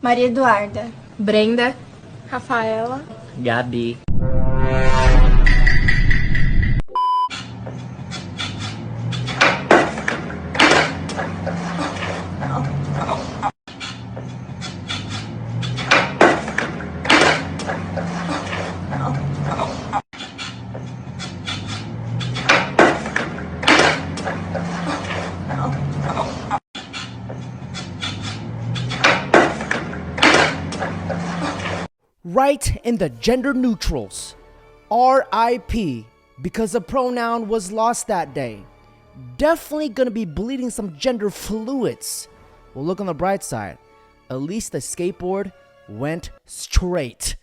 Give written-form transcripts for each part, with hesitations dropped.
Maria Eduarda, Brenda, Rafaela, Gabi. Right in the gender neutrals. RIP, because the pronoun was lost that day. Definitely gonna be bleeding some gender fluids. Well, look on the bright side. At least the skateboard went straight.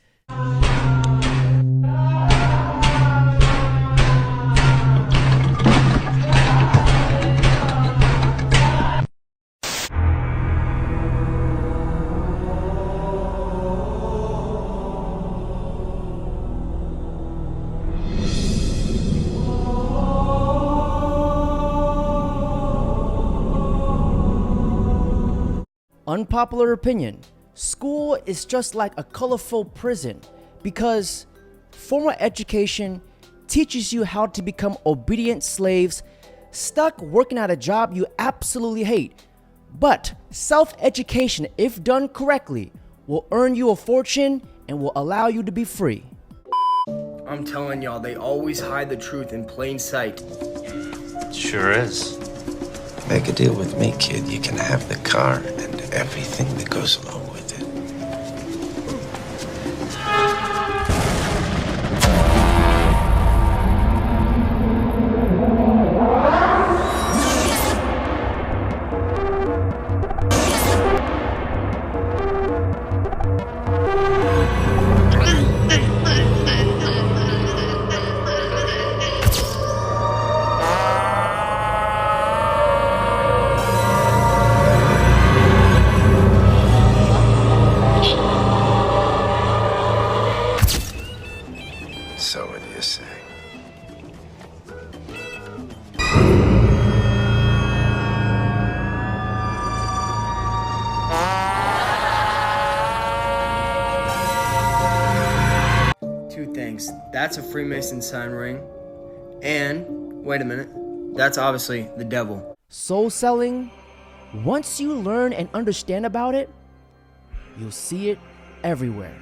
Unpopular opinion, school is just like a colorful prison because formal education teaches you how to become obedient slaves stuck working at a job you absolutely hate. But self-education, if done correctly, will earn you a fortune and will allow you to be free. I'm telling y'all, they always hide the truth in plain sight. Sure is. Make a deal with me, kid. You can have the car and everything that goes along with it. So what do you say? Two things. That's a Freemason sign ring. And, wait a minute, that's obviously the devil. Soul selling, once you learn and understand about it, you'll see it everywhere.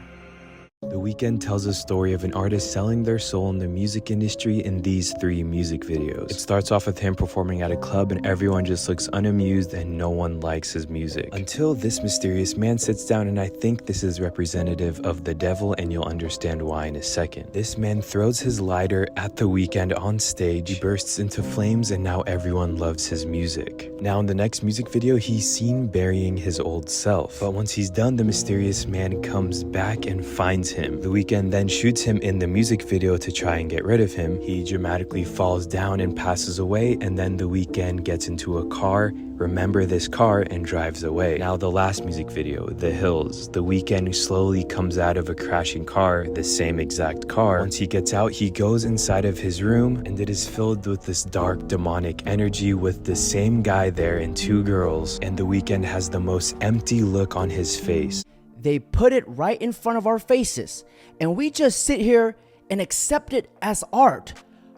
The Weeknd tells a story of an artist selling their soul in the music industry in these 3 music videos. It starts off with him performing at a club and everyone just looks unamused and no one likes his music. Until this mysterious man sits down, and I think this is representative of the devil, and you'll understand why in a second. This man throws his lighter at the Weeknd on stage, he bursts into flames, and now everyone loves his music. Now in the next music video, he's seen burying his old self. But once he's done, the mysterious man comes back and finds him. The Weeknd then shoots him in the music video to try and get rid of him. He dramatically falls down and passes away, and then the Weeknd gets into a car, remember this car, and drives away. Now the last music video, The Hills. The Weeknd slowly comes out of a crashing car, the same exact car. Once he gets out, he goes inside of his room, and it is filled with this dark demonic energy with the same guy there and 2 girls, and the Weeknd has the most empty look on his face. They put it right in front of our faces, and we just sit here and accept it as art.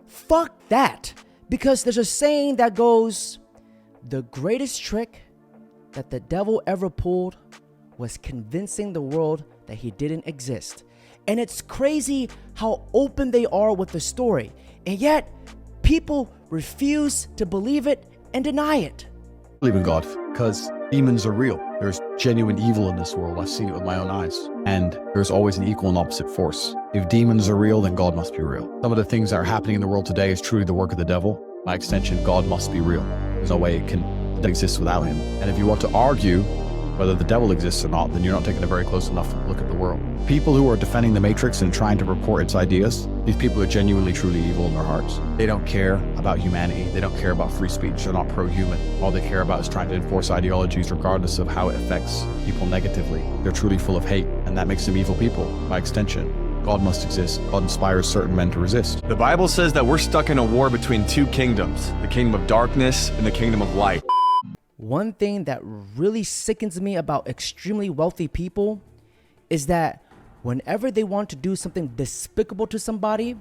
Fuck that, because there's a saying that goes, the greatest trick that the devil ever pulled was convincing the world that he didn't exist. And it's crazy how open they are with the story, and yet people refuse to believe it and deny it. I believe in God because demons are real. There's genuine evil in this world. I've seen it with my own eyes. And there's always an equal and opposite force. If demons are real, then God must be real. Some of the things that are happening in the world today is truly the work of the devil. By extension, God must be real. There's no way it can exist without him. And if you want to argue whether the devil exists or not, then you're not taking a very close enough look at the world. People who are defending the Matrix and trying to report its ideas, these people are genuinely, truly evil in their hearts. They don't care about humanity. They don't care about free speech. They're not pro-human. All they care about is trying to enforce ideologies regardless of how it affects people negatively. They're truly full of hate, and that makes them evil people. By extension, God must exist. God inspires certain men to resist. The Bible says that we're stuck in a war between 2 kingdoms, the kingdom of darkness and the kingdom of light. one thing that really sickens me about extremely wealthy people is that whenever they want to do something despicable to somebody,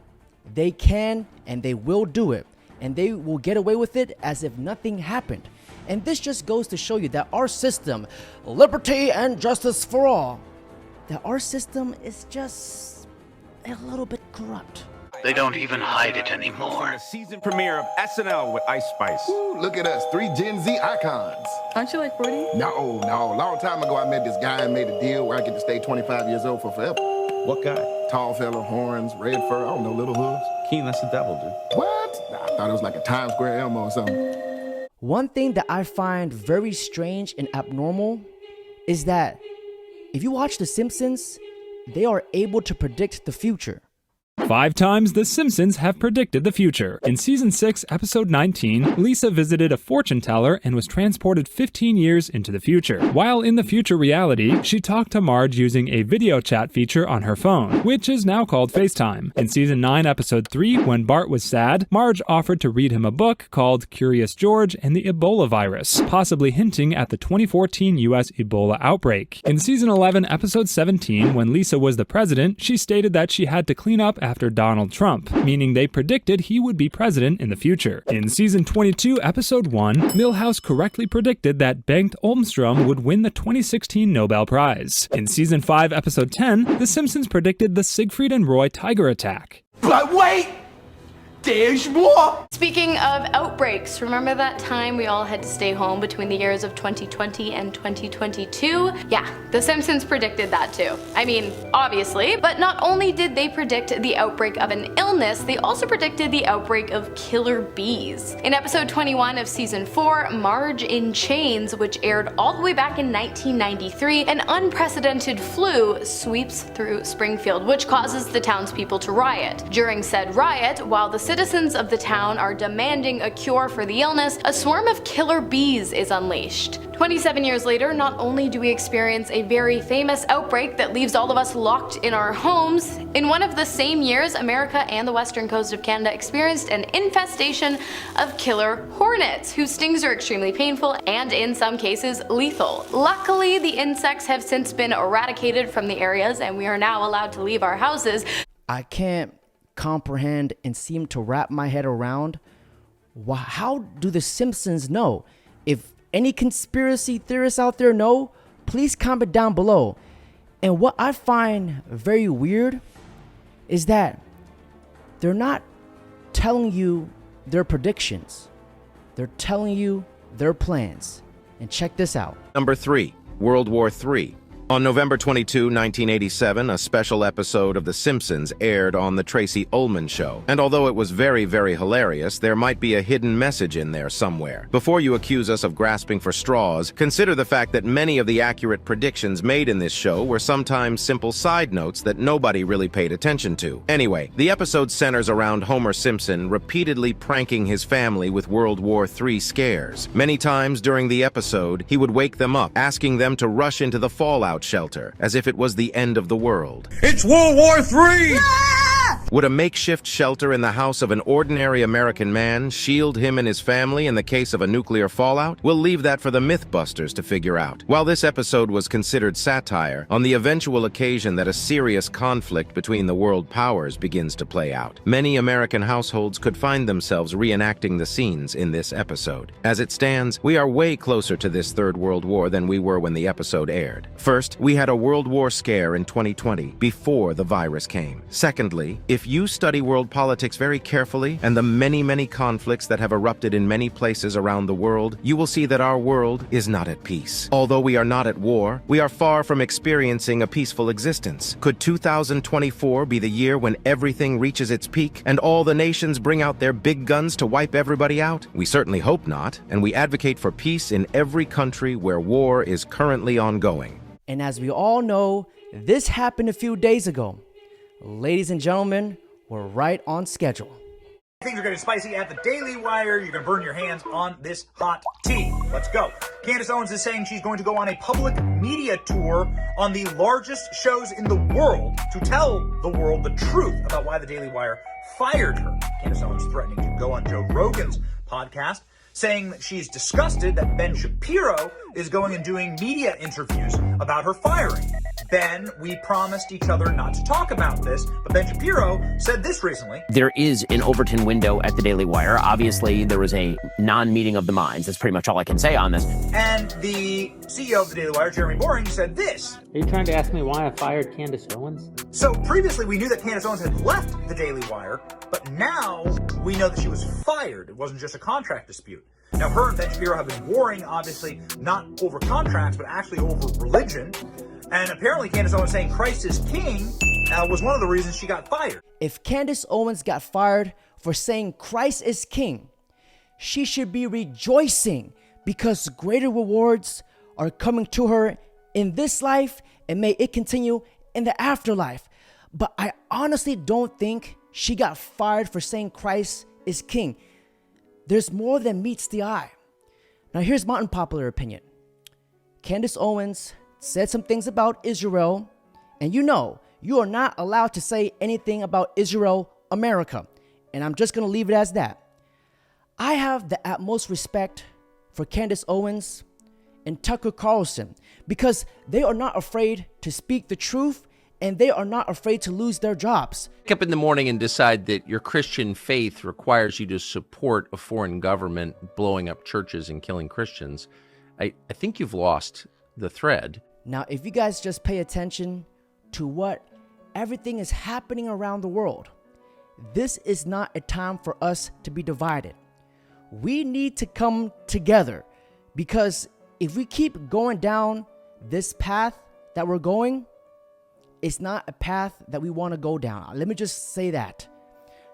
they can and they will do it. And they will get away with it as if nothing happened. And this just goes to show you that our system, liberty and justice for all, that our system is just a little bit corrupt. They don't even hide it anymore. The season premiere of SNL with Ice Spice. Ooh, look at us, 3 Gen Z icons. Aren't you like 40? No. Long time ago, I met this guy and made a deal where I get to stay 25 years old for forever. What guy? Tall fella, horns, red fur, I don't know, little hooves. Keen, that's the devil, dude. What? I thought it was like a Times Square Elmo or something. One thing that I find very strange and abnormal is that if you watch The Simpsons, they are able to predict the future. 5 times The Simpsons have predicted the future. In Season 6, Episode 19, Lisa visited a fortune teller and was transported 15 years into the future. While in the future reality, she talked to Marge using a video chat feature on her phone, which is now called FaceTime. In Season 9, Episode 3, when Bart was sad, Marge offered to read him a book called Curious George and the Ebola Virus, possibly hinting at the 2014 US Ebola outbreak. In Season 11, Episode 17, when Lisa was the president, she stated that she had to clean up after Donald Trump, meaning they predicted he would be president in the future. In Season 22, Episode 1, Milhouse correctly predicted that Bengt Holmstrom would win the 2016 Nobel Prize. In Season 5, Episode 10, The Simpsons predicted the Siegfried and Roy tiger attack. But wait! There's more! Speaking of outbreaks, remember that time we all had to stay home between the years of 2020 and 2022? Yeah, The Simpsons predicted that too. I mean, obviously, but not only did they predict the outbreak of an illness, they also predicted the outbreak of killer bees. In episode 21 of season 4, Marge in Chains, which aired all the way back in 1993, an unprecedented flu sweeps through Springfield, which causes the townspeople to riot. During said riot, while the citizens of the town are demanding a cure for the illness, a swarm of killer bees is unleashed. 27 years later, not only do we experience a very famous outbreak that leaves all of us locked in our homes, in one of the same years, America and the western coast of Canada experienced an infestation of killer hornets, whose stings are extremely painful and in some cases lethal. Luckily, the insects have since been eradicated from the areas and we are now allowed to leave our houses. I can't comprehend and seem to wrap my head around how do the Simpsons know? If any conspiracy theorists out there know, please comment down below. And what I find very weird is that they're not telling you their predictions. They're telling you their plans. And check this out. Number 3, World War III. On November 22, 1987, a special episode of The Simpsons aired on The Tracy Ullman Show. And although it was very, very hilarious, there might be a hidden message in there somewhere. Before you accuse us of grasping for straws, consider the fact that many of the accurate predictions made in this show were sometimes simple side notes that nobody really paid attention to. Anyway, the episode centers around Homer Simpson repeatedly pranking his family with World War III scares. Many times during the episode, he would wake them up, asking them to rush into the fallout shelter, as if it was the end of the world. It's World War III! Would a makeshift shelter in the house of an ordinary American man shield him and his family in the case of a nuclear fallout? We'll leave that for the Mythbusters to figure out. While this episode was considered satire, on the eventual occasion that a serious conflict between the world powers begins to play out, many American households could find themselves reenacting the scenes in this episode. As it stands, we are way closer to this Third World War than we were when the episode aired. First, we had a World War scare in 2020, before the virus came. Secondly, if you study world politics very carefully and the many, many conflicts that have erupted in many places around the world, you will see that our world is not at peace. Although we are not at war, we are far from experiencing a peaceful existence. Could 2024 be the year when everything reaches its peak and all the nations bring out their big guns to wipe everybody out? We certainly hope not, and we advocate for peace in every country where war is currently ongoing. And as we all know, this happened a few days ago. Ladies and gentlemen, we're right on schedule. Things are getting spicy at the Daily Wire. You're going to burn your hands on this hot tea. Let's go. Candace Owens is saying she's going to go on a public media tour on the largest shows in the world to tell the world the truth about why the Daily Wire fired her. Candace Owens threatening to go on Joe Rogan's podcast saying that she's disgusted that Ben Shapiro is going and doing media interviews about her firing. Ben, we promised each other not to talk about this, but Ben Shapiro said this recently. There is an Overton window at the Daily Wire. Obviously, there was a non-meeting of the minds. That's pretty much all I can say on this. And the CEO of the Daily Wire, Jeremy Boring, said this. Are you trying to ask me why I fired Candace Owens? So previously we knew that Candace Owens had left the Daily Wire, but now we know that she was fired. It wasn't just a contract dispute. Now her and Ben Shapiro have been warring, obviously, not over contracts, but actually over religion. And apparently Candace Owens saying Christ is king was one of the reasons she got fired. If Candace Owens got fired for saying Christ is king, she should be rejoicing because greater rewards are coming to her in this life and may it continue in the afterlife. But I honestly don't think she got fired for saying Christ is king. There's more than meets the eye. Now here's my unpopular opinion. Candace Owens said some things about Israel, and you know, you are not allowed to say anything about Israel, America. And I'm just going to leave it as that. I have the utmost respect for Candace Owens and Tucker Carlson because they are not afraid to speak the truth and they are not afraid to lose their jobs. Wake up in the morning and decide that your Christian faith requires you to support a foreign government blowing up churches and killing Christians. I think you've lost the thread. Now, if you guys just pay attention to what everything is happening around the world, this is not a time for us to be divided. We need to come together because if we keep going down this path that we're going, it's not a path that we want to go down. Let me just say that.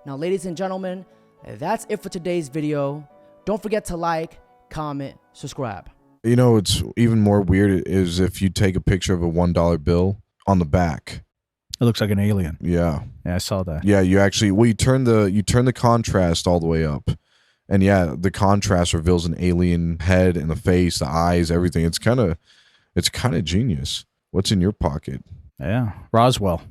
Now, ladies and gentlemen, that's it for today's video. Don't forget to like, comment, subscribe. You know, it's even more weird is if you take a picture of a $1 bill on the back. It looks like an alien. Yeah. Yeah, I saw that. Yeah, you actually, well, you turn the contrast all the way up. And yeah, the contrast reveals an alien head and the face, the eyes, everything. It's kind of genius. What's in your pocket? Yeah, Roswell.